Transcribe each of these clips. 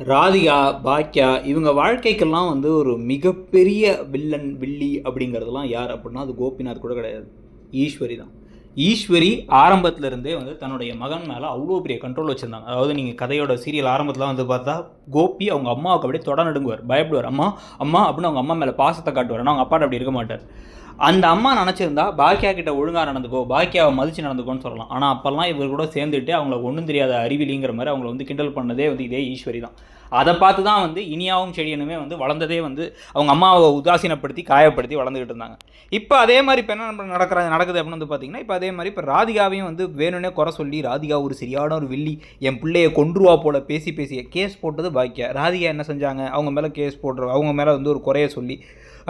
ராதிகா, பாக்யா இவங்க வாழ்க்கைக்கெல்லாம் வந்து ஒரு மிகப்பெரிய வில்லன், வில்லி அப்படிங்கிறதெல்லாம் யார் அப்படின்னா அது கோபிநாத் கூட கிடையாது. ஈஸ்வரி தான். ஈஸ்வரி ஆரம்பத்துல இருந்தே வந்து தன்னுடைய மகன் மேலே அவ்வளோ பெரிய கண்ட்ரோல் வச்சுருந்தாங்க. அதாவது நீங்கள் கதையோட சீரியல் ஆரம்பத்தில் வந்து பார்த்தா கோபி அவங்க அம்மாவுக்கு அப்படியே தொட நடுங்குவார், பயப்படுவார். அம்மா அம்மா அப்படின்னு அவங்க அம்மா மேலே பாசத்தை காட்டுவார். ஆனால் அவங்க அப்பாட்ட அப்படி இருக்க மாட்டார். அந்த அம்மா நினச்சிருந்தா பாக்கியா கிட்ட ஒழுங்காக நடந்துக்கோ, பாக்கியாவை மதித்து நடந்துக்கோன்னு சொல்லலாம். ஆனால் அப்போல்லாம் இவர் கூட சேர்ந்துட்டு அவங்கள ஒன்றும் தெரியாத அறிவிலிங்கிற மாதிரி அவங்கள வந்து கிண்டல் பண்ணதே வந்து இதே ஈஸ்வரி தான். அதை பார்த்து தான் வந்து இனியாவும் செடியனுமே வந்து வளர்ந்ததே வந்து அவங்க அம்மாவை உதாசீனப்படுத்தி காயப்படுத்தி வளர்ந்துக்கிட்டு இருந்தாங்க. இப்போ அதே மாதிரி இப்போ என்ன நடக்குது அப்படின்னு வந்து பார்த்தீங்கன்னா, இப்போ அதே மாதிரி இப்போ ராதிகாவையும் வந்து வேணும்னே குறை சொல்லி, ராதிகா ஒரு சரியான ஒரு வில்லி, என் பிள்ளையை கொன்றுவா போல பேசி கேஸ் போட்டது பாக்கியா. ராதிகா என்ன செஞ்சாங்க, அவங்க மேலே கேஸ் போடுற, அவங்க மேலே வந்து ஒரு குறைய சொல்லி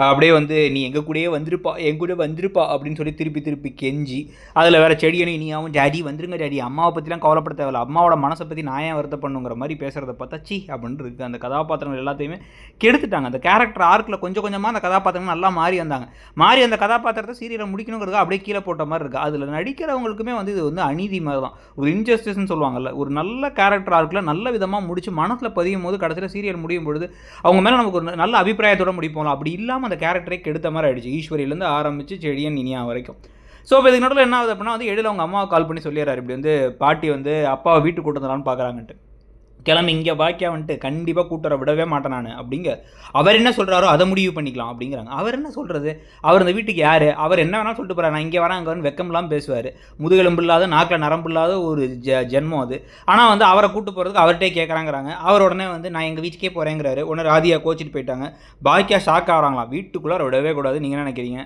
அப்படியே வந்து நீ எங்கள் கூடயே வந்திருப்பா, என் கூட வந்திருப்பா அப்படின்னு சொல்லி திருப்பி கெஞ்சி, அதில் வேறு செடியனும் இனியாவும் டேடி வந்துருங்க டேடி, அம்மாவை பற்றிலாம் கவலைப்பட தேவையில்ல, அம்மாவோட மனசை பற்றி நான் ஏன் வருத்த பண்ணுங்கிற மாதிரி பேசுகிறத பார்த்தா சி அப்படின்னு இருக்குது. அந்த கதாபாத்திரங்கள் எல்லாத்தையுமே கெடுத்துட்டாங்க. அந்த கேரக்டர் ஆர்க்கில் கொஞ்சம் கொஞ்சமாக அந்த கதாபாத்திரங்கள் நல்லா மாறி வந்தாங்க. மாறி அந்த கதாபாத்திரத்தை சீரியலை முடிக்கணுங்கிறது அப்படியே கீழே போட்ட மாதிரி இருக்குது. அதில் நடிக்கிறவங்களுக்குமே வந்து இது வந்து அநீதி மாதிரி தான், ஒரு இன்ஜஸ்டிஸ்ன்னு சொல்லுவாங்கல்ல. ஒரு நல்ல கேரக்டர் ஆர்க்கில் நல்ல விதமாக முடிச்சு மனசில் பதியும் போது கடைசியில் சீரியல் முடியும் பொழுது அவங்க மேலே நமக்கு ஒரு நல்ல அபிப்பிராயத்தோடு முடிப்போம். அப்படி இல்லாமல் அந்த கேரக்டரே கெடுத்த மாதிரி ஆயிடுச்சு, ஈஸ்வரியிலேருந்து ஆரம்பித்து செடியன் இனியா வரைக்கும். ஸோ இப்போ இதுக்கு நடுவில் என்ன ஆகுது அப்படின்னா வந்து எழில் அவங்க அம்மாவை கால் பண்ணி சொல்லிடுறாரு, இப்படி வந்து பாட்டி வந்து அப்பாவை வீட்டுக்கு கூட்டு வந்தாலான்னு பார்க்குறாங்கன்ட்டு. கிளம்பி இங்கே பாக்கியா வந்துட்டு கண்டிப்பாக கூட்டுற விடவே மாட்டேன் நான் அப்படிங்க. அவர் என்ன சொல்கிறாரோ அதை முடிவு பண்ணிக்கலாம் அப்படிங்கிறாங்க. அவர் என்ன சொல்கிறது, அவர் இந்த வீட்டுக்கு யார், அவர் என்ன வேணாலும் சொல்லிட்டு போகிறார், நான் இங்கே வரேன் அங்கே வந்து வெக்கம்லாம் பேசுவார், முதுகெலும்பு இல்லாத நாக்கில் நரம்பு இல்லாத ஒரு ஜென்மம் அது. ஆனால் வந்து அவரை கூட்டு போகிறதுக்கு அவர்கிட்டே கேட்குறாங்கிறாங்க. அவர் உடனே வந்து நான் எங்கள் வீட்டுக்கே போகிறேங்கிறாரு. உடனே ராதியா கோச்சிட்டு போயிட்டாங்க. பாக்கியா ஷாக் ஆகிறாங்களாம், வீட்டுக்குள்ளே விடவே கூடாது, நீங்கள் என்ன நினைக்கிறீங்க?